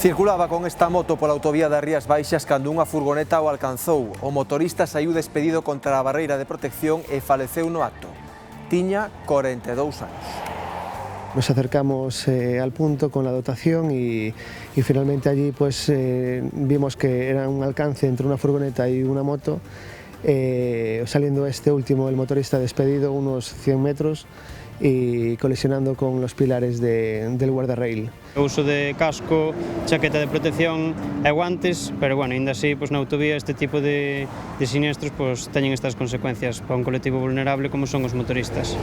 Circulaba con esta moto pola autovía das Rías Baixas cando unha furgoneta o alcanzou. O motorista saiu despedido contra a barreira de protección e faleceu no acto. Tiña 42 anos. Nos acercamos al punto con la dotación y finalmente allí pues vimos que era un alcance entre una furgoneta y una moto, saliendo este último, el motorista despedido unos 100 metros y colisionando con los pilares del guardarrail. O uso de casco, chaqueta de protección e guantes, pero bueno, ainda así, pues, na autovía este tipo de siniestros pues, teñen estas consecuencias para un colectivo vulnerable como son os motoristas.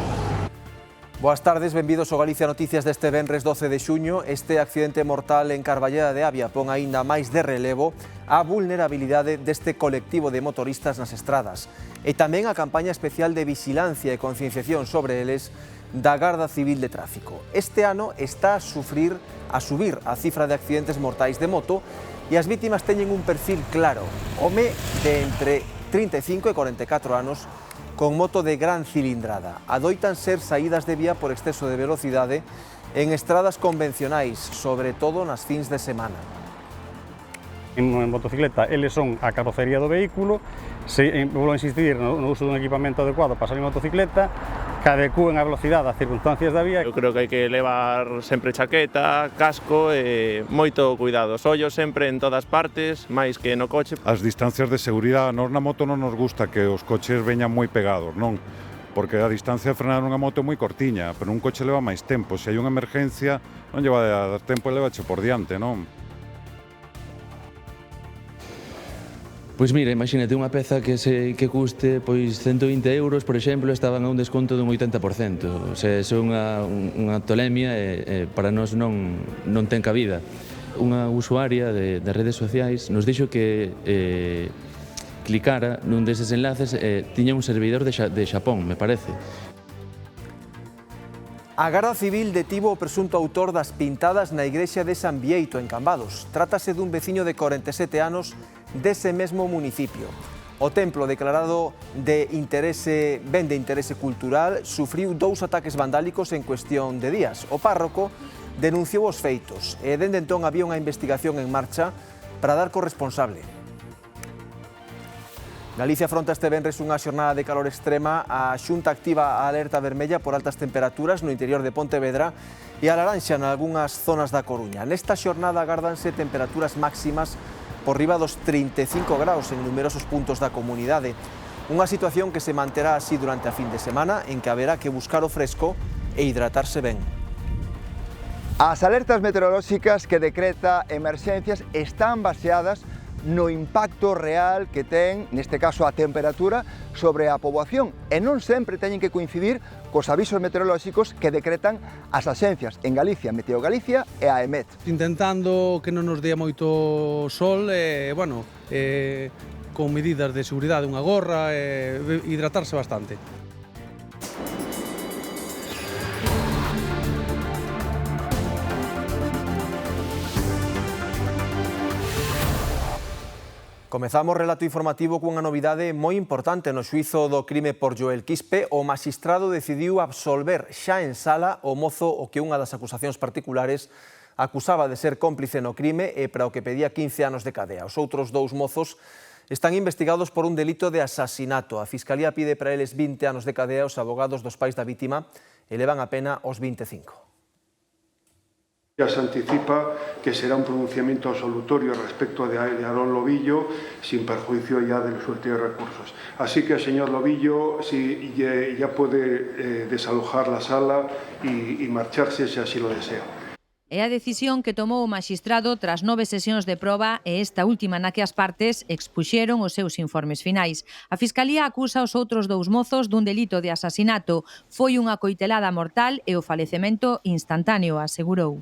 Boas tardes, benvidos ao Galicia Noticias deste venres 12 de xuño. Este accidente mortal en Carballeda de Avia pon aínda máis de relevo a vulnerabilidade deste colectivo de motoristas nas estradas e tamén a campaña especial de vigilancia e concienciación sobre eles da Garda Civil de Tráfico. Este ano está a subir a cifra de accidentes mortais de moto e as vítimas teñen un perfil claro, home de entre 35 e 44 anos con moto de gran cilindrada. Adoitan ser saídas de vía por exceso de velocidade en estradas convencionais, sobre todo nas fins de semana. En motocicleta, eles son a carrocería do vehículo, volvo a insistir no uso dun equipamento adecuado para salir en motocicleta, que adecúen a velocidade ás circunstancias da vía. Eu creo que hai que levar sempre chaqueta, casco e moito cuidado. Ollos sempre en todas partes, máis que no coche. As distancias de seguridade, a nós na moto non nos gusta que os coches veñan moi pegados, non? Porque a distancia de frenar unha moto é moi cortiña, pero un coche leva máis tempo. Se hai unha emergencia, non lleva a dar tempo e levache por diante, non? Pois mira, imagínate unha peza que custe pois 120 euros, por exemplo, estaban a un desconto dun 80%. O sea, é unha tolemia e para nós non ten cabida. Unha usuaria de redes sociais nos dixo que clicara nun deses enlaces tiña un servidor de Xapón, me parece. A Garda Civil detivo o presunto autor das pintadas na igrexa de San Bieito, en Cambados. Trátase dun veciño de 47 anos dese mesmo municipio. O templo, declarado de interese cultural, sufriu 2 ataques vandálicos en cuestión de días. O párroco denunciou os feitos e dende entón había unha investigación en marcha para dar co responsable. Galicia afronta este venres unha xornada de calor extrema. A Xunta activa a alerta vermella por altas temperaturas no interior de Pontevedra e a laranxa nalgunhas zonas da Coruña. Nesta xornada agárdanse temperaturas máximas por riba dos 35 graus en numerosos puntos da comunidade. Unha situación que se manterá así durante a fin de semana, en que haberá que buscar o fresco e hidratarse ben. As alertas meteorolóxicas que decreta emerxencias están baseadas no impacto real que ten, neste caso, a temperatura sobre a poboación e non sempre teñen que coincidir cos avisos meteorolóxicos que decretan as axencias en Galicia, Meteo Galicia e a EMET. Intentando que non nos dea moito sol con medidas de seguridade, unha gorra e hidratarse bastante. Comezamos relato informativo cunha novidade moi importante no xuízo do crime por Joel Quispe. O maxistrado decidiu absolver xa en sala o mozo o que unha das acusacións particulares acusaba de ser cómplice no crime e para o que pedía 15 anos de cadea. Os outros 2 mozos están investigados por un delito de asasinato. A Fiscalía pide para eles 20 anos de cadea. Os abogados dos pais da vítima elevan a pena aos 25. Ya se anticipa que será un pronunciamiento absolutorio respecto de Aarón Lobillo, sin perjuicio ya del surtido de recursos. Así que el señor Lobillo ya puede desalojar la sala y marcharse si así lo desea. É a decisión que tomou o maxistrado tras 9 sesións de proba e esta última na que as partes expuxeron os seus informes finais. A Fiscalía acusa os outros 2 mozos dun delito de asasinato. Foi unha coitelada mortal e o falecemento instantáneo, asegurou.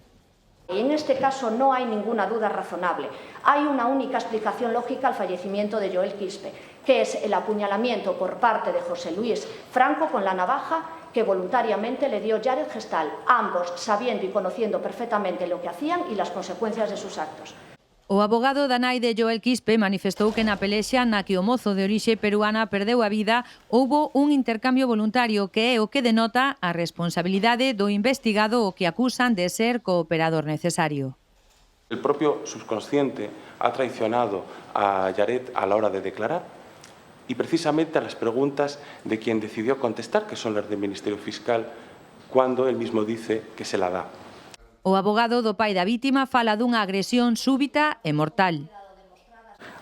En este caso no hay ninguna duda razonable. Hay una única explicación lógica al fallecimiento de Joel Quispe, que es el apuñalamiento por parte de José Luis Franco con la navaja que voluntariamente le dio Jared Gestal, ambos sabiendo y conociendo perfectamente lo que hacían y las consecuencias de sus actos. O abogado da nai de Joel Quispe manifestou que na pelexa na que o mozo de orixe peruana perdeu a vida houbo un intercambio voluntario que é o que denota a responsabilidade do investigado o que acusan de ser cooperador necesario. El propio subconsciente ha traicionado a Yaret a la hora de declarar y precisamente a las preguntas de quien decidió contestar, que son las del Ministerio Fiscal, cuando él mismo dice que se la da. O abogado do pai da vítima fala dunha agresión súbita e mortal.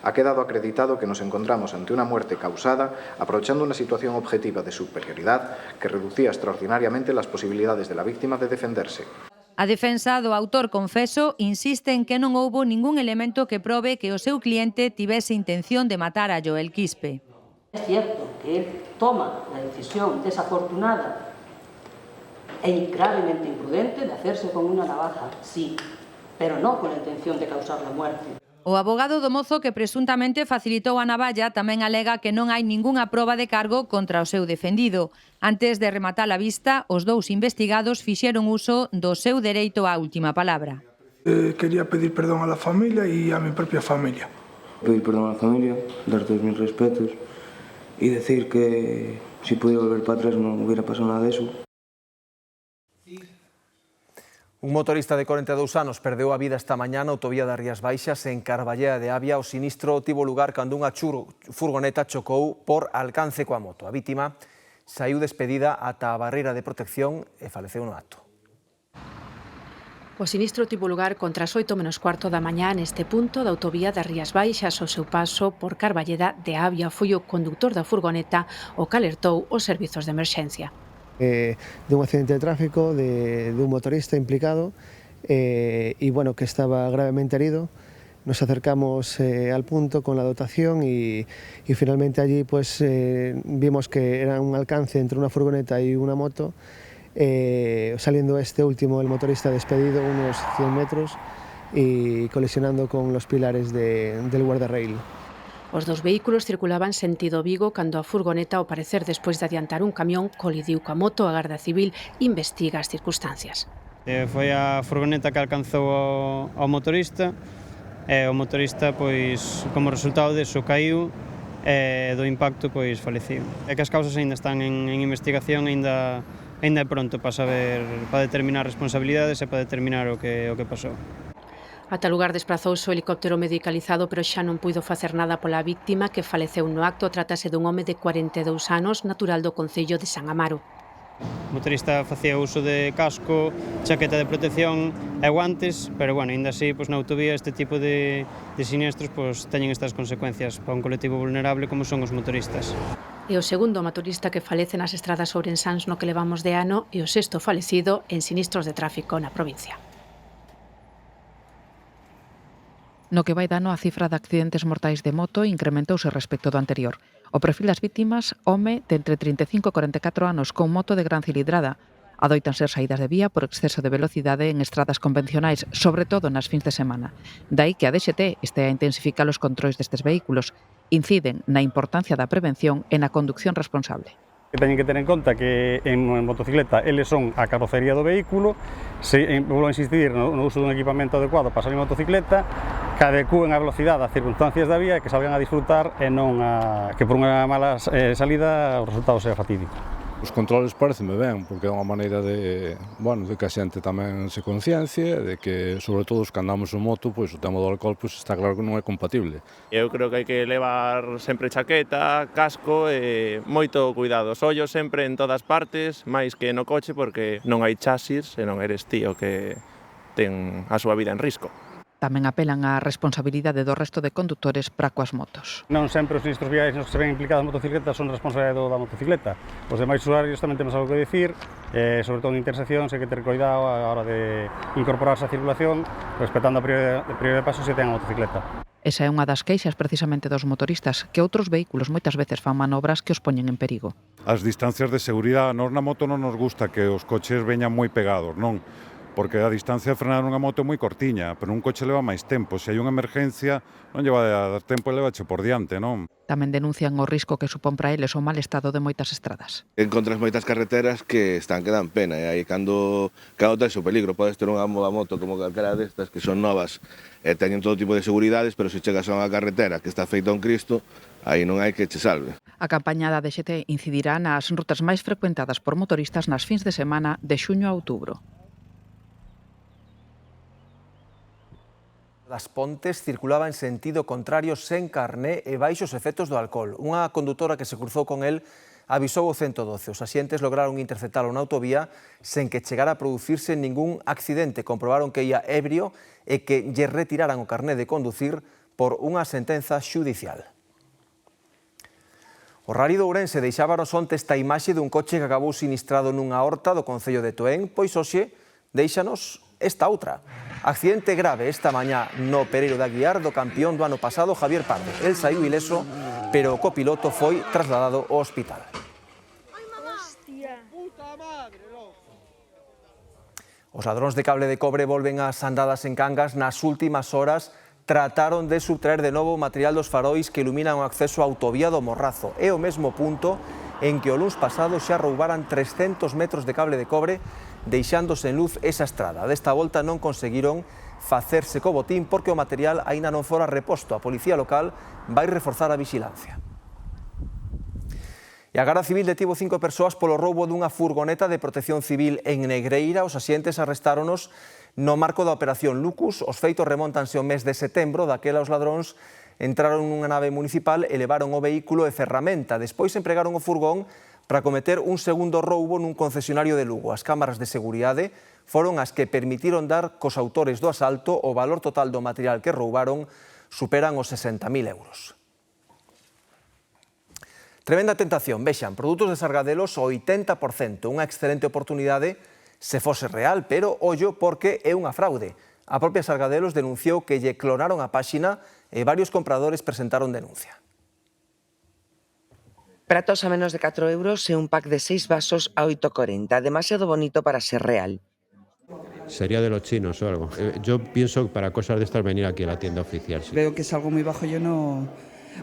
Ha quedado acreditado que nos encontramos ante una muerte causada aprovechando una situación objetiva de superioridad que reducía extraordinariamente las posibilidades de la víctima de defenderse. A defensa do autor confeso insiste en que non houbo ningún elemento que probe que o seu cliente tivese intención de matar a Joel Quispe. Es cierto que él toma la decisión desafortunada e gravemente imprudente de hacerse con una navaja, sí, pero no con la intención de causar la muerte. O abogado do mozo que presuntamente facilitou a navalla tamén alega que non hai ningunha proba de cargo contra o seu defendido. Antes de rematar a vista, os dous investigados fixeron uso do seu dereito á última palabra. Quería pedir perdón a la familia y a mi propia familia. Pedir perdón a la familia, dar todos mis respetos y decir que si pudiera volver para atrás no hubiera pasado nada de eso. Un motorista de 42 anos perdeu a vida esta mañá na autovía das Rías Baixas en Carballeda de Avia. O sinistro tivo lugar cando unha furgoneta chocou por alcance coa moto. A vítima saiu despedida ata a barreira de protección e faleceu no acto. O sinistro tivo lugar contra as 8:15 da mañá neste punto da autovía das Rías Baixas. O seu paso por Carballeda de Avia foi o conductor da furgoneta o que alertou os servizos de emerxencia. De un accidente de tráfico, de un motorista implicado y bueno, que estaba gravemente herido. Nos acercamos al punto con la dotación y finalmente allí pues vimos que era un alcance entre una furgoneta y una moto, saliendo este último, el motorista despedido unos 100 metros y colisionando con los pilares del guardarrail. Os dos vehículos circulaban sentido Vigo cando a furgoneta, ao parecer despois de adiantar un camión, colidiu coa moto. A Garda Civil investiga as circunstancias. Foi a furgoneta que alcanzou ao motorista e o motorista, pois, como resultado deso, caiu e do impacto, pois, faleciu. É que as causas ainda están en investigación, ainda é pronto para saber, para determinar responsabilidades e para determinar o que pasou. Ata lugar desprazouse o helicóptero medicalizado, pero xa non puido facer nada pola víctima, que faleceu no acto. Trátase dun home de 42 anos, natural do concello de San Amaro. O motorista facía uso de casco, chaqueta de protección e guantes, pero, bueno, ainda así, na autovía este tipo de sinistros teñen estas consecuencias para un colectivo vulnerable como son os motoristas. E o segundo motorista que falece nas estradas ourensáns no que levamos de ano e o sexto falecido en sinistros de tráfico na provincia. No que vai dano, a cifra de accidentes mortais de moto incrementouse respecto do anterior. O perfil das vítimas, home de entre 35 e 44 anos con moto de gran cilindrada. Adoitan ser saídas de vía por exceso de velocidade en estradas convencionais, sobre todo nas fins de semana. Dai que a DXT este a intensificar os controis destes vehículos. Inciden na importancia da prevención e na conducción responsable. Teñen que ter en conta que en motocicleta eles son a carrocería do vehículo, volvo a insistir no uso dun equipamento adecuado para salir en motocicleta, que adecúen a velocidade ás circunstancias da vía e que salgan a disfrutar e non que por unha mala salida o resultado sea fatídico. Os controles pareceme ben, porque é unha maneira de que a xente tamén se conciencia, de que, sobre todo, os que andamos en moto, o tema do alcohol está claro que non é compatible. Eu creo que hai que levar sempre chaqueta, casco e moito cuidado. Os ollos sempre en todas partes, máis que no coche, porque non hai chasis e non eres tío que ten a súa vida en risco. Tamén apelan á responsabilidade do resto de condutores para coas motos. Non sempre os sinistros viais nos que se ven implicados en motocicleta son responsabilidade da motocicleta. Os demais usuarios tamén temos algo que dicir, sobre todo en interseccións hai que ter cuidado a hora de incorporarse á circulación, respetando a prioridade de paso se ten a motocicleta. Esa é unha das queixas precisamente dos motoristas, que outros vehículos moitas veces fan manobras que os poñen en perigo. As distancias de seguridade, nos na moto non nos gusta que os coches veñan moi pegados, non? Porque a distancia de frenar unha moto é moi cortiña, pero un coche leva máis tempo. Se hai unha emergencia, non lleva a dar tempo e levache por diante, non? Tamén denuncian o risco que supón para eles o mal estado de moitas estradas. Encontras moitas carreteras que están que dan pena, e aí cando tes o peligro, podes ter unha moto como calquera destas que son novas e teñen todo tipo de seguridades, pero se chegas a unha carretera que está feita un Cristo, aí non hai que che salve. A campaña da DXT incidirá nas rutas máis frecuentadas por motoristas nas fins de semana de xuño a outubro. Das Pontes circulaba en sentido contrario sen carné e baixos efectos do alcohol. Unha condutora que se cruzou con el avisou o 112. Os axentes lograron interceptalo na autovía sen que chegara a producirse ningún accidente. Comprobaron que ia ebrio e que lle retiraran o carné de conducir por unha sentenza xudicial. O Rally de Ourense deixábanos onte esta imaxe dun coche que acabou sinistrado nunha horta do concello de Toén, pois hoxe deixanos esta outra. Accidente grave esta mañá no Pereiro de Aguiar do campeón do ano pasado, Javier Pardo. El saiu ileso, pero o copiloto foi trasladado ao hospital. Os ladróns de cable de cobre volven ás andadas en Cangas. Nas últimas horas trataron de subtraer de novo o material dos farois que iluminan o acceso á autovía do Morrazo. É o mesmo punto en que o luns pasado xa roubaran 300 metros de cable de cobre, deixándose en luz esa estrada. Desta volta non conseguiron facerse co botín porque o material aínda non fora reposto. A Policía Local vai reforzar a vixilancia. E a Garda Civil detivo 5 persoas polo roubo dunha furgoneta de protección civil en Negreira. Os axentes arrestáronos no marco da operación Lucus. Os feitos remóntanse ao mes de setembro. Daquela os ladróns entraron nunha nave municipal e levaron o vehículo e ferramenta. Despois empregaron o furgón para cometer un segundo roubo nun concesionario de Lugo. As cámaras de seguridade foron as que permitiron dar cos autores do asalto. O valor total do material que roubaron superan os 60.000 euros. Tremenda tentación, vexan, produtos de Sargadelos o 80%, unha excelente oportunidade se fose real, pero ollo porque é unha fraude. A propia Sargadelos denunciou que lle clonaron a páxina e varios compradores presentaron denuncia. Pratos a menos de 4 euros e un pack de 6 vasos a 8,40. Demasiado bonito para ser real. Sería de los chinos o algo. Yo pienso que para cosas de estas venir aquí a la tienda oficial. Sí. Veo que es algo muy bajo, yo no...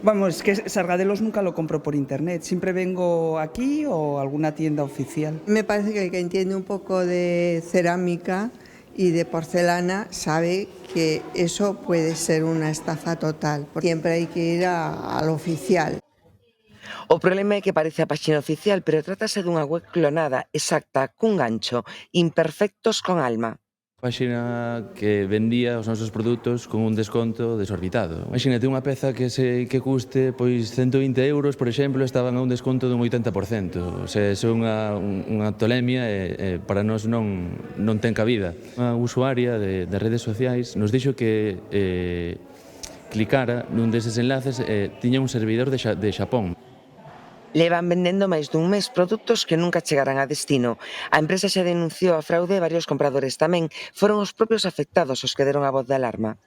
Vamos, es que Sargadelos nunca lo compro por internet. Siempre vengo aquí o a alguna tienda oficial. Me parece que el que entiende un poco de cerámica y de porcelana sabe que eso puede ser una estafa total. Siempre hay que ir al oficial. O problema é que parece a páxina oficial, pero trátase dunha web clonada, exacta, cun gancho, imperfectos con alma. Páxina que vendía os nosos produtos con un desconto desorbitado. Imagínate unha peza que custe pois 120 euros, por exemplo, estaban a un desconto dun 80%. O sea, é unha tolemia e para nós non ten cabida. Unha usuaria de redes sociais nos dixo que clicara nun deses enlaces e tiña un servidor de Xapón. Levan vendendo máis dun mes produtos que nunca chegarán a destino. A empresa xa denunciou a fraude e varios compradores tamén. Foron os propios afectados os que deron a voz de alarma.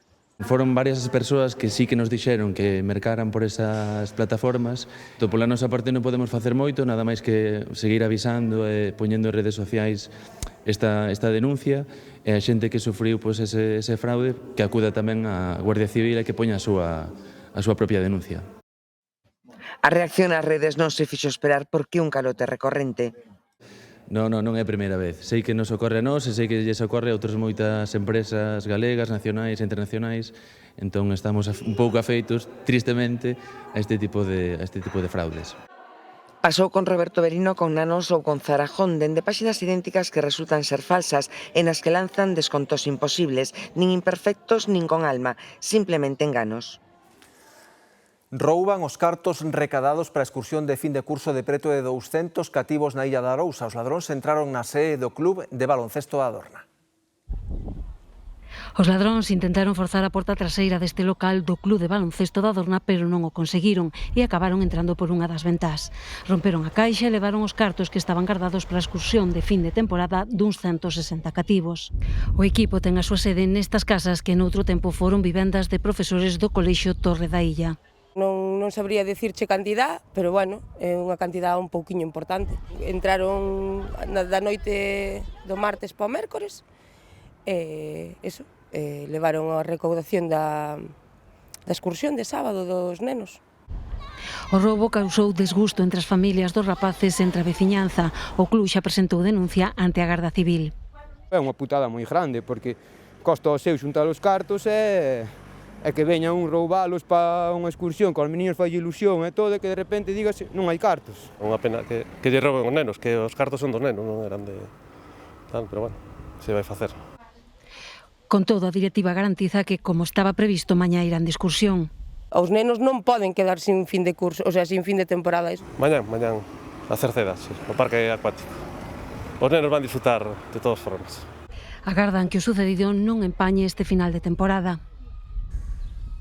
Foron varias as persoas que sí que nos dixeron que mercaran por esas plataformas. Pola nosa parte non podemos facer moito, nada máis que seguir avisando e poñendo en redes sociais esta denuncia e a xente que sufriu ese fraude que acuda tamén á Guardia Civil e que poña a súa propia denuncia. A reacción ás redes non se fixo esperar porque un calote recorrente. Non é a primeira vez. Sei que nos ocorre a nós e sei que lles ocorre a outras moitas empresas galegas, nacionais e internacionais. Entón estamos un pouco afeitos, tristemente, a este tipo de fraudes. Pasou con Roberto Berino, con Nanos ou con Zarajón, dende páxinas idénticas que resultan ser falsas e nas que lanzan descontos imposibles, nin imperfectos nin con alma, simplemente enganos. Rouban os cartos recadados para a excursión de fin de curso de preto de 200 cativos na Illa da Arousa. Os ladróns entraron na sede do club de baloncesto da Adorna. Os ladróns intentaron forzar a porta traseira deste local do club de baloncesto da Adorna, pero non o conseguiron e acabaron entrando por unha das ventás. Romperon a caixa e levaron os cartos que estaban guardados para a excursión de fin de temporada duns 160 cativos. O equipo ten a súa sede nestas casas que noutro tempo foron vivendas de profesores do Colexio Torre da Illa. Non sabría dicirche cantidad, pero bueno, é unha cantidad un pouquiño importante. Entraron da noite do martes para o mércores e levaron a recaudación da excursión de sábado dos nenos. O roubo causou desgusto entre as familias dos rapaces e entre a veciñanza. O club xa presentou denuncia ante a Garda Civil. É unha putada moi grande porque costa ao seu xuntar os cartos e que veñan un roubalos para unha excursión, que aos meniños fai ilusión e todo, e que de repente digase non hai cartos. Unha pena que lle rouben os nenos, que os cartos son dos nenos, non eran de tal, pero bueno, se vai facer. Con todo, a directiva garantiza que, como estaba previsto, mañá irán de excursión. Os nenos non poden quedar sin fin de curso, o sea, sin fin de temporada. Mañán, a Cerceda, sí, no parque acuático. Os nenos van disfrutar de todas formas. Agardan que o sucedido non empañe este final de temporada.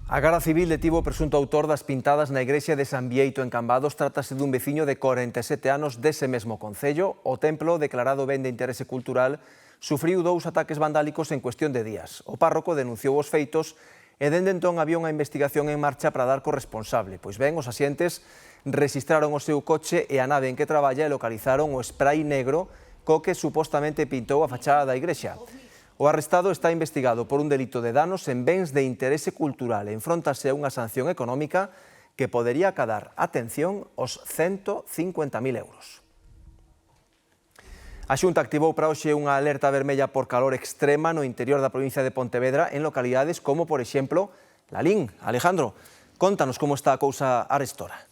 A Garda Civil detivo o presunto autor das pintadas na igrexa de San Bieito en Cambados. Trátase dun veciño de 47 anos dese mesmo concello. O templo, declarado ben de interese cultural, sufriu 2 ataques vandálicos en cuestión de días. O párroco denunciou os feitos e dende entón había unha investigación en marcha para dar co responsable. Pois ben, os asientes rexistraron o seu coche e a nave en que traballa e localizaron o spray negro co que supostamente pintou a fachada da igrexa. O arrestado está investigado por un delito de danos en bens de interese cultural e enfróntase a unha sanción económica que podería acadar, atención, os 150.000 euros. A Xunta activou para hoxe unha alerta vermella por calor extrema no interior da provincia de Pontevedra en localidades como, por exemplo, Lalín. Alejandro, contanos como está a cousa arestora.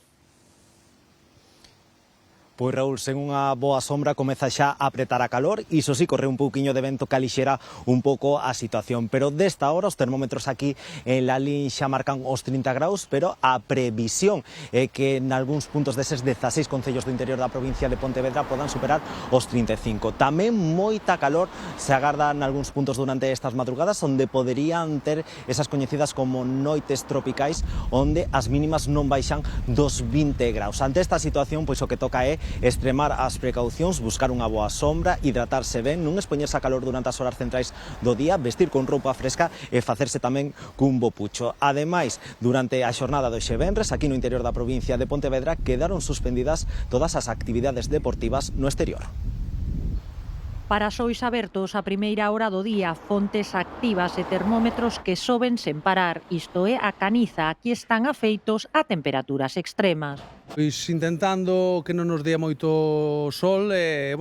Pois Raúl, sen unha boa sombra comeza xa a apretar a calor, iso sí, corre un pouquiño de vento que alixera un pouco a situación, pero desta hora os termómetros aquí en Lalín xa marcan os 30 graus, pero a previsión é que en algúns puntos deses 16 concellos do interior da provincia de Pontevedra podan superar os 35. Tamén moita calor se agarda en algúns puntos durante estas madrugadas, onde poderían ter esas coñecidas como noites tropicais, onde as mínimas non baixan dos 20 graus. Ante esta situación, pois o que toca é extremar as precaucións, buscar unha boa sombra, hidratarse ben, non expoñerse a calor durante as horas centrais do día, vestir con roupa fresca e facerse tamén cun bo pucho. Ademais, durante a xornada do xe venres, aquí no interior da provincia de Pontevedra, quedaron suspendidas todas as actividades deportivas no exterior. Para sois abertos a primeira hora do día, fontes activas e termómetros que soben sen parar. Isto é a caniza, aquí están afeitos a temperaturas extremas. Pois intentando que non nos dea moito sol e,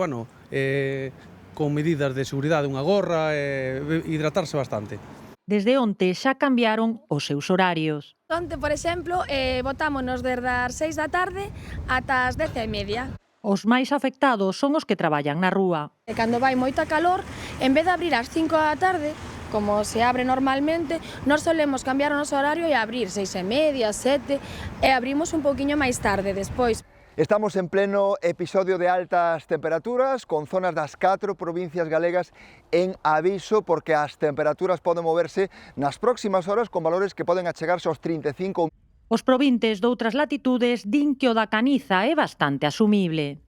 con medidas de seguridade, unha gorra e hidratarse bastante. Desde onte xa cambiaron os seus horarios. Onte, por exemplo, botámonos desde as 6 da tarde ata as 10:30. Os máis afectados son os que traballan na rúa. E cando vai moita calor, en vez de abrir ás 5 da tarde, como se abre normalmente, nós solemos cambiar o noso horario e abrir 6:30, 7, e abrimos un pouquiño máis tarde despois. Estamos en pleno episodio de altas temperaturas, con zonas das 4 provincias galegas en aviso, porque as temperaturas poden moverse nas próximas horas con valores que poden achegarse aos 35. Os provintes doutras latitudes din que o da caniza é bastante asumible.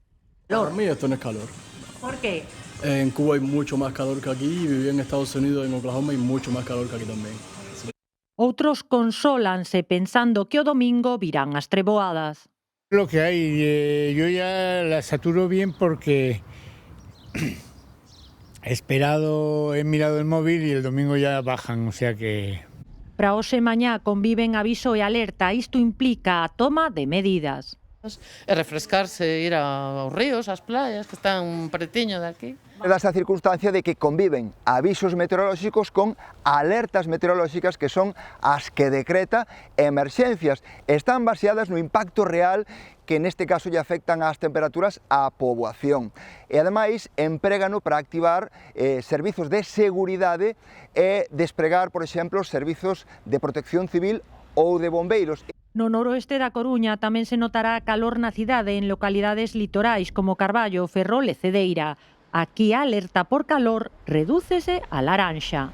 Para mí esto no es calor. ¿Por qué? En Cuba hay mucho más calor que aquí, viví en Estados Unidos, en Oklahoma, hay mucho más calor que aquí también. Outros consólanse pensando que o domingo virán as treboadas. Lo que hay, yo ya la saturo bien porque he mirado el móvil y el domingo ya bajan, o sea que... Para hoxe mañá conviven aviso e alerta, isto implica a toma de medidas. E refrescarse, ir aos ríos, ás playas, que están un pretiño de aquí. Dase a circunstancia de que conviven avisos meteorolóxicos con alertas meteorolóxicas que son as que decreta emerxencias. Están baseadas no impacto real que neste caso lle afectan as temperaturas á poboación. E ademais empregano para activar servizos de seguridade e despregar, por exemplo, servizos de protección civil ou de bombeiros. No noroeste da Coruña tamén se notará calor na cidade en localidades litorais como Carballo, Ferrol e Cedeira. Aquí a alerta por calor redúcese a laranxa.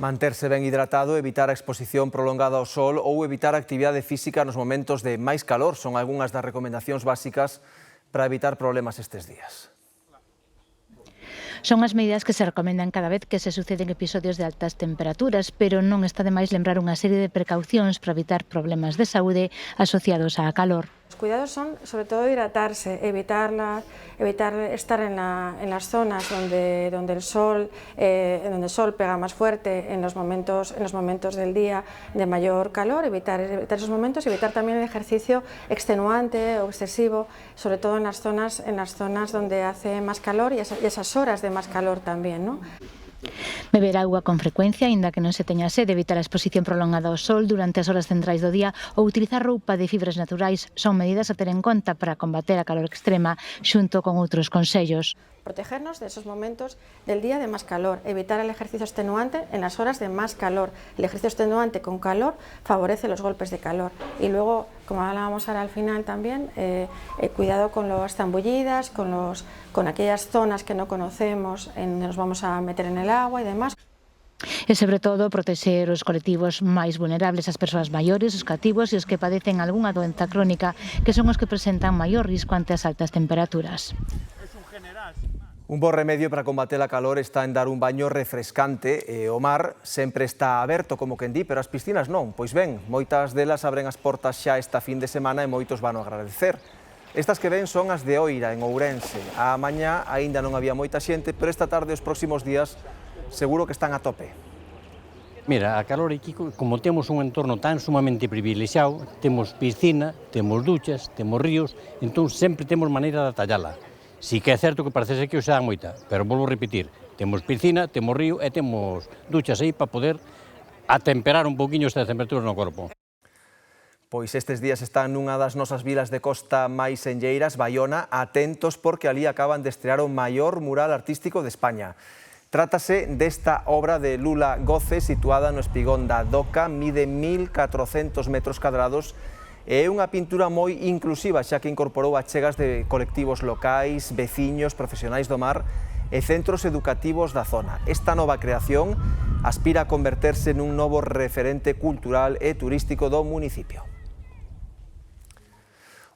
Manterse ben hidratado, evitar a exposición prolongada ao sol ou evitar a actividade física nos momentos de máis calor son algunhas das recomendacións básicas para evitar problemas estes días. Son as medidas que se recomendan cada vez que se suceden episodios de altas temperaturas, pero non está de máis lembrar unha serie de precaucións para evitar problemas de saúde asociados á calor. Los cuidados son sobre todo hidratarse, evitar estar en las zonas donde el sol pega más fuerte en los momentos del día de mayor calor, evitar esos momentos, evitar también el ejercicio extenuante o excesivo, sobre todo en las zonas donde hace más calor y esas horas de más calor también, ¿no? Beber auga con frecuencia, aínda que non se teña sede, evitar a exposición prolongada ao sol durante as horas centrais do día ou utilizar roupa de fibras naturais son medidas a ter en conta para combater a calor extrema xunto con outros consellos. protegernos de esos momentos del día de más calor, evitar el ejercicio extenuante en las horas de más calor. El ejercicio extenuante con calor favorece los golpes de calor. Y luego, como hablábamos ahora al final también, cuidado con las zambullidas, con aquellas zonas que no conocemos, nos vamos a meter en el agua y demás. E, sobre todo, protexer os colectivos máis vulnerables, as persoas maiores, os cativos e os que padecen algunha doenza crónica, que son os que presentan maior risco ante as altas temperaturas. Un bo remedio para combater a calor está en dar un baño refrescante e o mar sempre está aberto, como quen di, pero as piscinas non. Pois ben, moitas delas abren as portas xa esta fin de semana e moitos van a agradecer. Estas que ven son as de Oira, en Ourense. A mañá aínda non había moita xente, pero esta tarde os próximos días seguro que están a tope. Mira, a calor aquí, como temos un entorno tan sumamente privilexiado, temos piscina, temos duchas, temos ríos, entón sempre temos maneira de atallala. Si que é certo que parece que o xa moita, pero volvo a repetir, temos piscina, temos río e temos duchas aí para poder atemperar un poquinho esta temperatura no corpo. Pois estes días están nunha das nosas vilas de costa máis enlleiras, Baiona, atentos porque ali acaban de estrear o maior mural artístico de España. Trátase desta obra de Lula Goce, situada no espigón da Doca, mide 1.400 metros cadrados e é unha pintura moi inclusiva, xa que incorporou achegas de colectivos locais, veciños, profesionais do mar e centros educativos da zona. Esta nova creación aspira a converterse nun novo referente cultural e turístico do municipio.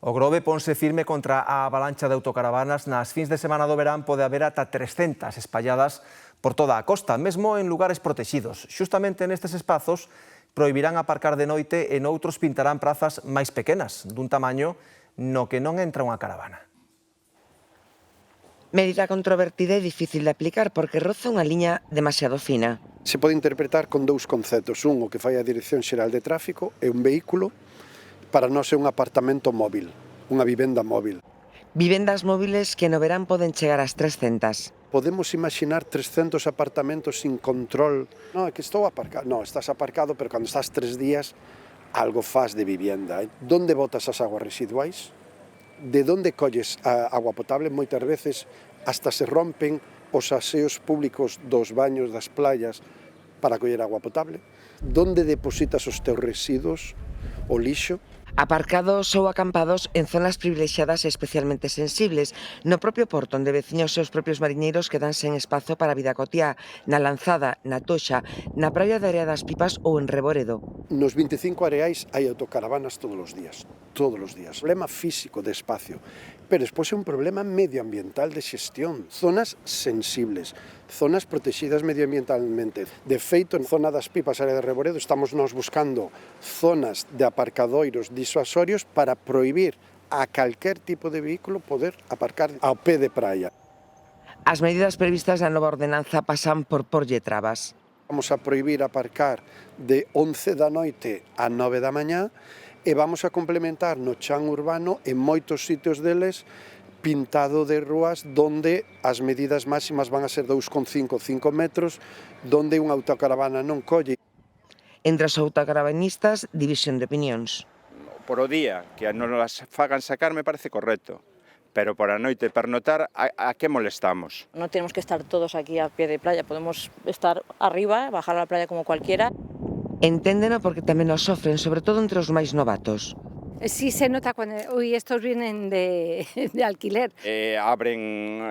O Grove ponse firme contra a avalancha de autocaravanas. Nas fins de semana do verán pode haber ata 300 espalladas por toda a costa, mesmo en lugares protexidos. Xustamente nestes espazos prohibirán aparcar de noite e noutros pintarán prazas máis pequenas, dun tamaño no que non entra unha caravana. Medida controvertida e difícil de aplicar porque roza unha liña demasiado fina. Se pode interpretar con dous conceptos. Un, o que fai a Dirección Xeral de Tráfico, é un vehículo, para nós é un apartamento móvil, unha vivenda móvil. Vivendas móviles que no verán poden chegar ás 300. Podemos imaginar 300 apartamentos sin control. Non, é que estou aparcado. Non, estás aparcado, pero cando estás 3 días, algo faz de vivienda. Donde botas as aguas residuais? De onde colles a agua potable? Moitas veces hasta se rompen os aseos públicos dos baños das playas para coller agua potable. Donde depositas os teus residuos, o lixo? Aparcados ou acampados en zonas privilexiadas e especialmente sensibles. No propio porto, onde veciños e os propios mariñeiros quedan sen espazo para a vida cotiá, na Lanzada, na Toxa, na praia de Area das Pipas ou en Reboredo. Nos 25 areais hai autocaravanas todos os días. Problema físico de espacio, pero despois é un problema medioambiental de xestión. Zonas sensibles, zonas protegidas medioambientalmente. De feito, en zona das Pipas, área de Reboredo, estamos nos buscando zonas de aparcadoiros disuasorios para prohibir a calquer tipo de vehículo poder aparcar ao pé de praia. As medidas previstas na nova ordenanza pasan por porlle trabas. Vamos a prohibir aparcar de 11 da noite a 9 da mañá e vamos a complementar no chan urbano en moitos sitios deles pintado de rúas donde as medidas máximas van a ser 2,5, 5 metros, donde unha autocaravana non colle. Entre os autocaravanistas, división de opinións. Por o día, que non as fagan sacar me parece correcto, pero por a noite pernotar, a que molestamos? No tenemos que estar todos aquí a pie de playa, podemos estar arriba, bajar a la playa como cualquiera. Enténdeno porque tamén nos sofren, sobre todo entre os máis novatos. Sí se nota cuando estos vienen de alquiler. Abren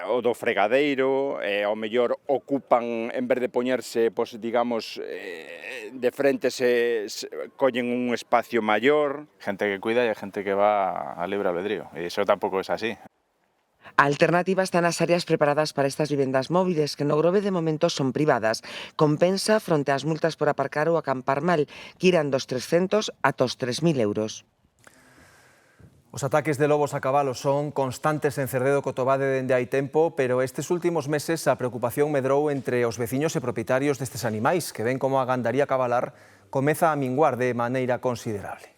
o do fregadeiro, ao mellor ocupan, en vez de poñerse, pues, digamos, de frente se collen un espacio maior. Gente que cuida e gente que va a libre albedrío, e iso tampouco é así. A alternativa está nas áreas preparadas para estas vivendas móviles, que no Grove de momento son privadas. Compensa fronte ás multas por aparcar ou acampar mal, que irán dos 300 ata os 3.000 euros. Os ataques de lobos a cabalo son constantes en Cerdedo Cotobade dende hai tempo, pero estes últimos meses a preocupación medrou entre os veciños e propietarios destes animais, que ven como a gandaría cabalar comeza a minguar de maneira considerable.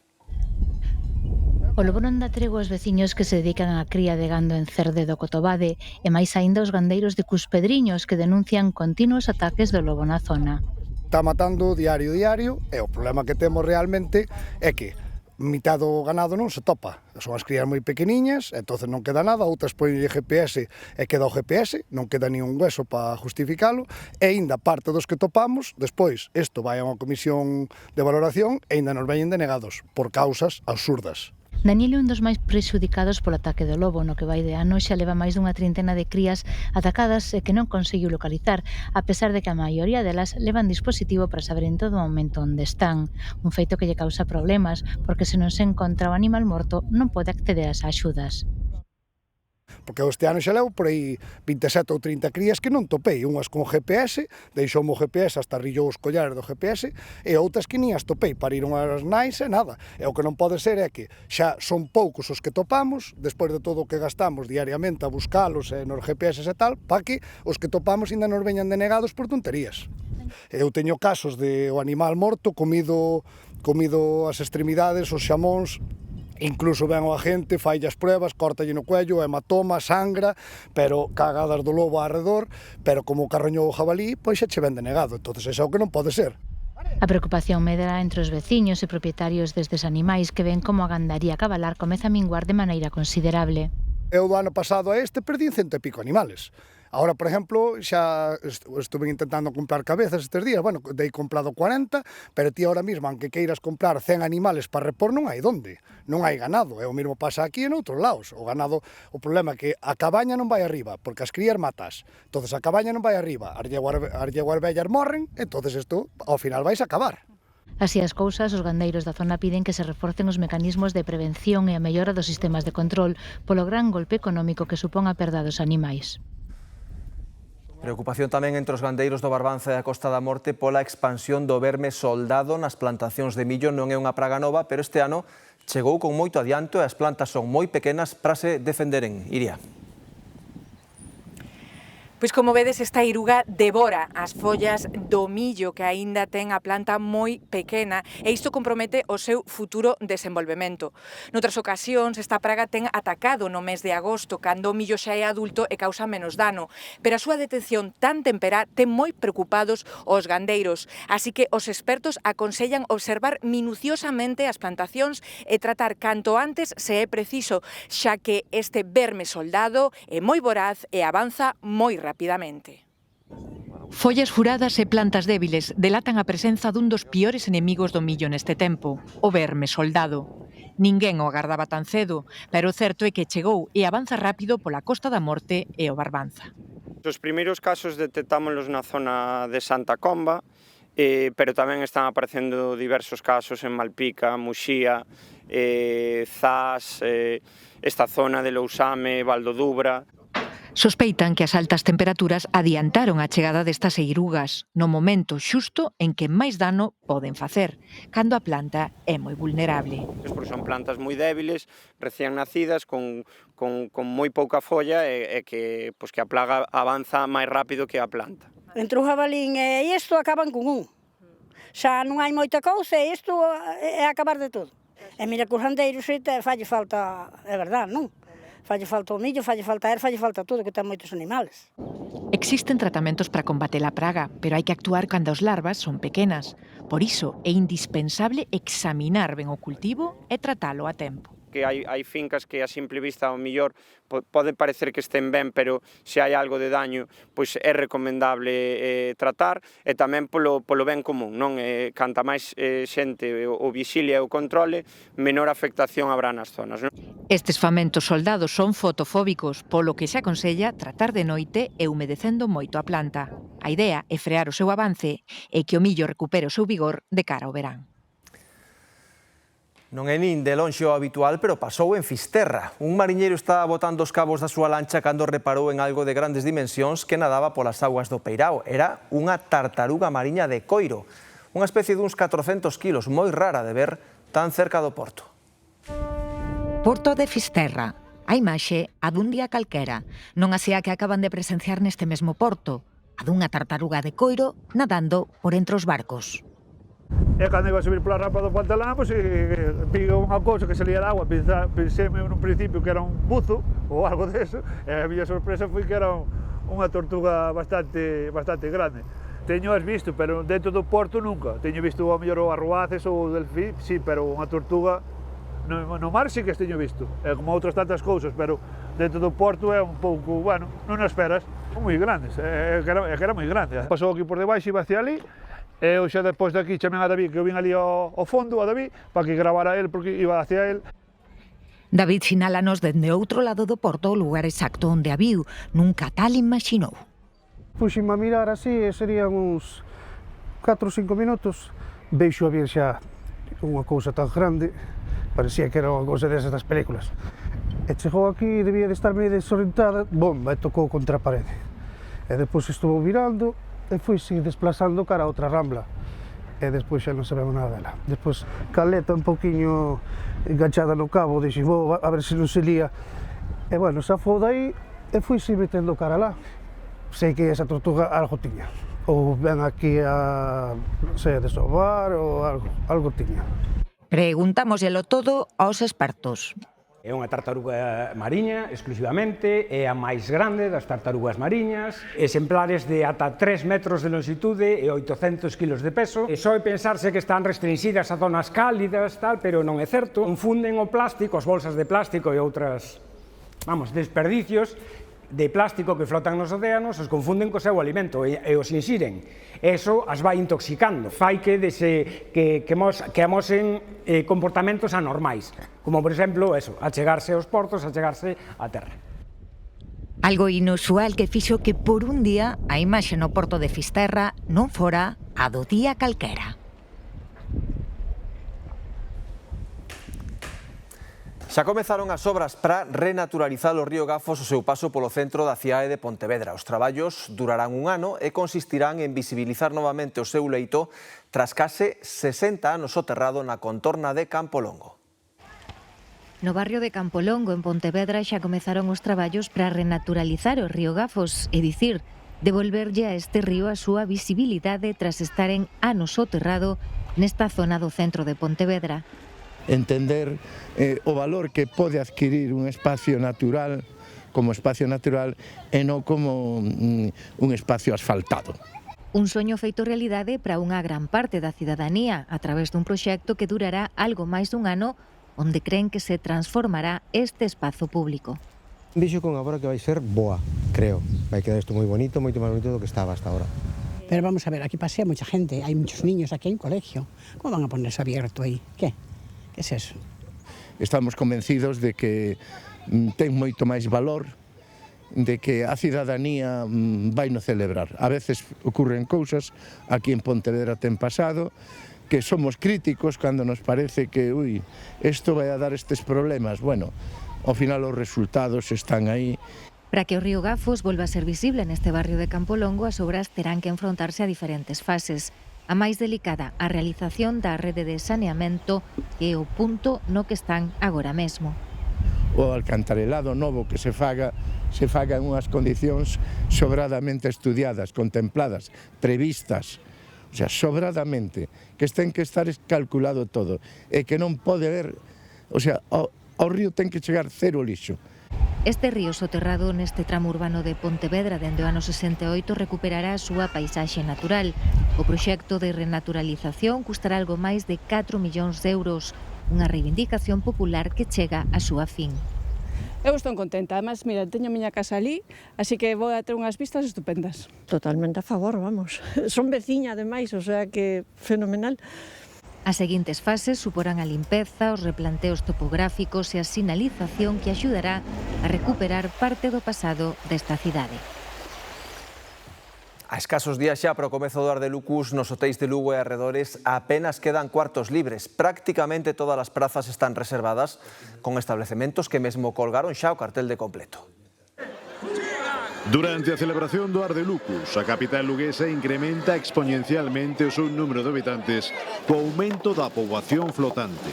O lobo non dá tregua aos veciños que se dedican á cría de gando en Cerdedo Cotobade e máis aínda os gandeiros de Cuspedriños que denuncian continuos ataques do lobo na zona. Está matando diario e o problema que temos realmente é que mitad do ganado non se topa. Son as crías moi pequeniñas, entonces non queda nada, outras poñen GPS e queda o GPS, non queda ni un hueso para justificalo, e ainda parte dos que topamos, despois, isto vai a unha comisión de valoración e ainda nos veñen denegados, por causas absurdas. Daniel é un dos máis prexudicados polo ataque do lobo, no que vai de ano xa leva máis dunha trintena de crías atacadas e que non conseguiu localizar, a pesar de que a maioría delas levan dispositivo para saber en todo momento onde están. Un feito que lle causa problemas, porque se non se encontra o animal morto non pode acceder ás axudas. Porque este ano xa levo por aí 27 ou 30 crías que non topei, unhas con GPS, deixoume o GPS hasta rillou os collares do GPS, e outras que nin as topei, pariron as nais e nada. E o que non pode ser é que xa son poucos os que topamos, despois de todo o que gastamos diariamente a buscalos nos GPS e tal, para que os que topamos ainda nos veñan denegados por tonterías. Eu teño casos de o animal morto comido as extremidades, os xamóns. Incluso ven o agente, falle as pruebas, córtalle no cuello, hematoma, sangra, pero cagadas do lobo arredor, pero como carroñou o jabalí, pois xa che ven denegado, entonces é o que non pode ser. A preocupación medra entre os veciños e propietarios destes animais que ven como a gandaría cabalar comeza a minguar de maneira considerable. Eu do ano pasado a este perdín 100 e pico animales. Ahora, por exemplo, xa estuve intentando comprar cabezas estes días, bueno, dei comprado 40, pero ti ahora mesmo, aunque queiras comprar 100 animales para repor, non hai donde, non hai ganado, e o mesmo pasa aquí en outros lados, o ganado, o problema é que a cabaña non vai arriba, porque as crías matas, entonces a cabaña non vai arriba, as yeguas vellas morren, entonces isto, ao final vais a acabar. Así as cousas, os gandeiros da zona piden que se reforcen os mecanismos de prevención e a mellora dos sistemas de control polo gran golpe económico que supón a perda dos animais. Preocupación tamén entre os gandeiros do Barbanza e a Costa da Morte pola expansión do verme soldado nas plantacións de millo. Non é unha praga nova, pero este ano chegou con moito adianto e as plantas son moi pequenas para se defenderen. Iria. Pois como vedes, esta iruga devora as follas do millo que aínda ten a planta moi pequena e isto compromete o seu futuro desenvolvemento. Noutras ocasións, esta praga ten atacado no mes de agosto, cando o millo xa é adulto e causa menos dano, pero a súa detención tan temperá ten moi preocupados os gandeiros, así que os expertos aconsellan observar minuciosamente as plantacións e tratar canto antes se é preciso, xa que este verme soldado é moi voraz e avanza moi rapidamente. Follas furadas e plantas débiles delatan a presenza dun dos piores enemigos do millo neste tempo, o verme soldado. Ninguén o agardaba tan cedo, pero o certo é que chegou e avanza rápido pola Costa da Morte e o Barbanza. Os primeiros casos detectámoslos na zona de Santa Comba, pero tamén están aparecendo diversos casos en Malpica, Muxía, Zas, esta zona de Lousame, Valdodubra. Sospeitan que as altas temperaturas adiantaron a chegada destas eirugas no momento xusto en que máis dano poden facer, cando a planta é moi vulnerable. Porque son plantas moi débiles, recién nacidas, con moi pouca folla e que a plaga avanza máis rápido que a planta. Entre o jabalín e isto acaban con un. Xa non hai moita cousa e isto é acabar de todo. E mira que os gandeiros falle falta, é verdade, non? Falle falta o millo, falle falta falle falta todo, que ten moitos animales. Existen tratamentos para combater a praga, pero hai que actuar cando as larvas son pequenas. Por iso é indispensable examinar ben o cultivo e tratalo a tempo. Que hai fincas que a simple vista ao mellor pode parecer que estén ben, pero se hai algo de daño, pois é recomendable tratar, e tamén polo ben común, non? Canta máis xente o vixilia e o controle, menor afectación habrá nas zonas, non? Estes famentos soldados son fotofóbicos, polo que se aconsella tratar de noite e humedecendo moito a planta. A idea é frear o seu avance e que o millo recupere o seu vigor de cara ao verán. Non é nin de lonxe o habitual, pero pasou en Fisterra. Un mariñeiro estaba botando os cabos da súa lancha cando reparou en algo de grandes dimensións que nadaba polas augas do Peirao. Era unha tartaruga mariña de coiro, unha especie duns 400 kilos, moi rara de ver tan cerca do porto. Porto de Fisterra. A imaxe a dun día calquera, non así a que acaban de presenciar neste mesmo porto, a dunha tartaruga de coiro nadando por entre os barcos. E cando iba a subir pola rampa do Pantalán, pois vi unha cousa que salía de agua, pensei nun principio que era un buzo ou algo deso, e a miña sorpresa foi que era unha tortuga bastante grande. Teño as visto, pero dentro do porto nunca. Teño visto ao mellor o arruaces ou o delfín, sí, pero unha tortuga No mar sí que as teño visto, como outras tantas cousas, pero dentro do porto é un pouco, bueno, non as esperas, moi grandes, é que era moi grande. Pasou aquí por debaixo, iba hacia ali, e eu xa depois de aquí chamei a David, que eu vin ali ao fondo, a David, para que gravara el, porque iba hacia el. David sinálanos dende outro lado do porto o lugar exacto onde a viu, nunca tal imaxinou. Puxime a mirar así, e serían uns 4 ou 5 minutos, veixo a vir xa unha cousa tan grande, parecía que era unha cousa desas das películas. E chegou aquí, debía de estar meio desorientada, bomba, e tocou contra a parede. E depois estuvo virando, e foi-se desplazando cara a outra rambla. E despois xa non sabemos nada dela. Despois, caleta un pouquiño enganchada no cabo, dixen, vou a ver se non se lía. E, bueno, xa foi dai, e foi-se metendo cara lá. Sei que esa tortuga algo tiña. Ou ven aquí a, non sei, a desovar, ou algo tiña. Preguntámoselo todo aos expertos. É unha tartaruga mariña exclusivamente, é a máis grande das tartarugas mariñas, exemplares de ata 3 metros de longitude e 800 kilos de peso. E só é pensarse que están restringidas a zonas cálidas, tal, pero non é certo. Confunden o plástico, as bolsas de plástico e outras, desperdicios de plástico que flotan nos océanos, os confunden co seu alimento e os inxiren. Eso as vai intoxicando, fai que amosen comportamentos anormais, como por exemplo, achegarse aos portos, achegarse á terra. Algo inusual que fixo que por un día a imaxe no porto de Fisterra non fora a do día calquera. Xa comezaron as obras para renaturalizar o río Gafos o seu paso polo centro da cidade de Pontevedra. Os traballos durarán un ano e consistirán en visibilizar novamente o seu leito tras case 60 anos soterrado na contorna de Campolongo. No barrio de Campolongo, en Pontevedra, xa comezaron os traballos para renaturalizar o río Gafos, é dicir, devolverlle a este río a súa visibilidade tras estar en anos soterrado nesta zona do centro de Pontevedra. Entender o valor que pode adquirir un espacio natural como espacio natural e non como un espacio asfaltado. Un soño feito realidade para unha gran parte da cidadanía a través dun proxecto que durará algo máis dun ano onde creen que se transformará este espazo público. Vixo con agora que vai ser boa, creo. Vai quedar isto moi bonito, moito máis bonito do que estaba hasta ahora. Pero vamos a ver, aquí pasea moita gente, hai muchos niños, aquí hai un colegio. Como van a ponerse abierto aí? ¿Qué? Que é eso? Estamos convencidos de que ten moito máis valor, de que a cidadanía vai no celebrar. A veces ocurren cousas, aquí en Pontevedra ten pasado, que somos críticos cando nos parece que, isto vai a dar estes problemas. Bueno, ao final os resultados están aí. Para que o río Gafos volva a ser visible neste barrio de Campolongo, as obras terán que enfrontarse a diferentes fases. A máis delicada, a realización da rede de saneamento, que é o punto no que están agora mesmo. O alcantarelado novo que se faga en unhas condicións sobradamente estudiadas, contempladas, previstas, o sea, sobradamente, que ten que estar calculado todo, e que non pode haber, o sea, ao río ten que chegar cero lixo. Este río soterrado neste tramo urbano de Pontevedra dende o ano 68 recuperará a súa paisaxe natural. O proxecto de renaturalización custará algo máis de 4 millóns de euros, unha reivindicación popular que chega a súa fin. Eu estou contenta, además, mira, teño a miña casa ali, así que vou a ter unhas vistas estupendas. Totalmente a favor, vamos. Son veciña, ademais, o sea que fenomenal. As seguintes fases suporán a limpeza, os replanteos topográficos e a sinalización que axudará a recuperar parte do pasado desta cidade. A escasos días xa para o comezo do Ardelucus nos hotéis de Lugo e arredores apenas quedan cuartos libres. Prácticamente todas as prazas están reservadas con establecementos que mesmo colgaron xa o cartel de completo. Durante a celebración do Ardelucus, a capital luguesa incrementa exponencialmente o seu número de habitantes co aumento da poboación flotante.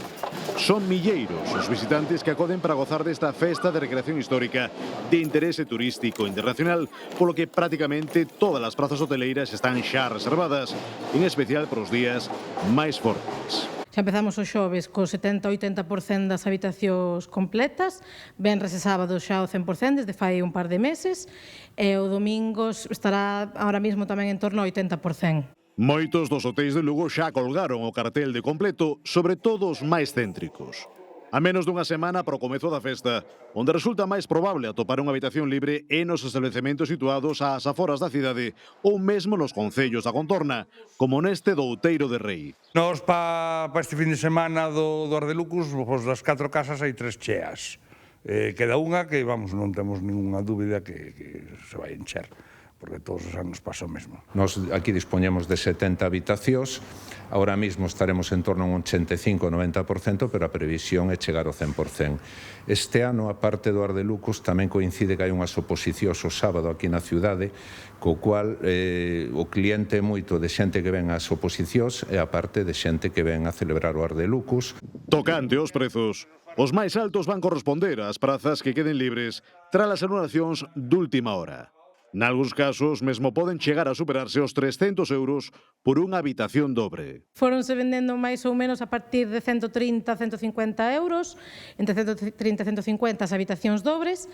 Son milleiros os visitantes que acoden para gozar desta festa de recreación histórica de interese turístico internacional, polo que prácticamente todas as prazas hoteleiras están xa reservadas, en especial para os días máis fortes. Xa empezamos o xoves co 70-80% das habitacións completas, venres e sábados xa o 100% desde fai un par de meses, e o domingo estará ahora mesmo tamén en torno ao 80%. Moitos dos hotéis de Lugo xa colgaron o cartel de completo, sobre todo os máis céntricos. A menos dunha semana para o comezo da festa, onde resulta máis probable atopar unha habitación libre é nos establecementos situados ás aforas da cidade ou mesmo nos concellos da contorna, como neste do Outeiro de Rei. Nos pa este fin de semana do Ardelucus, pois das 4 casas hai 3 cheas. Queda unha que, vamos, non temos ninguna dúbida que se vai encher, porque todos os anos pasa o mesmo. Nos aquí dispoñemos de 70 habitacións, ahora mismo estaremos en torno a un 85-90%, pero a previsión é chegar ao 100%. Este ano, a parte do Ardelucus, tamén coincide que hai unhas oposicións o sábado aquí na cidade, co cual o cliente é moito de xente que ven ás oposicións e a parte de xente que ven a celebrar o Ardelucus. Tocante aos prezos, os máis altos van corresponder ás prazas que queden libres tras as anulacións d'última hora. Nalgúns casos, mesmo poden chegar a superarse os 300 euros por unha habitación dobre. Foronse vendendo máis ou menos a partir de 130 a 150 euros, entre 130 e 150 as habitacións dobres,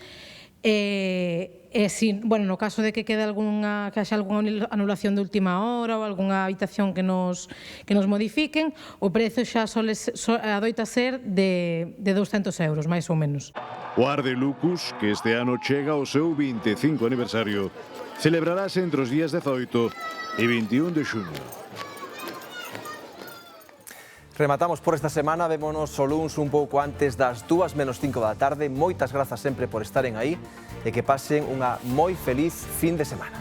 no caso de que quede que haxa algunha anulación de última hora ou algunha habitación que nos modifiquen, o prezo xa adoita ser de 200 euros, máis ou menos. O Ardelucus, que este ano chega ao seu 25 aniversario, celebrarase entre os días 18 e 21 de xuño. Rematamos por esta semana, vémonos o luns un pouco antes das 2:05 da tarde. Moitas grazas sempre por estaren aí e que pasen unha moi feliz fin de semana.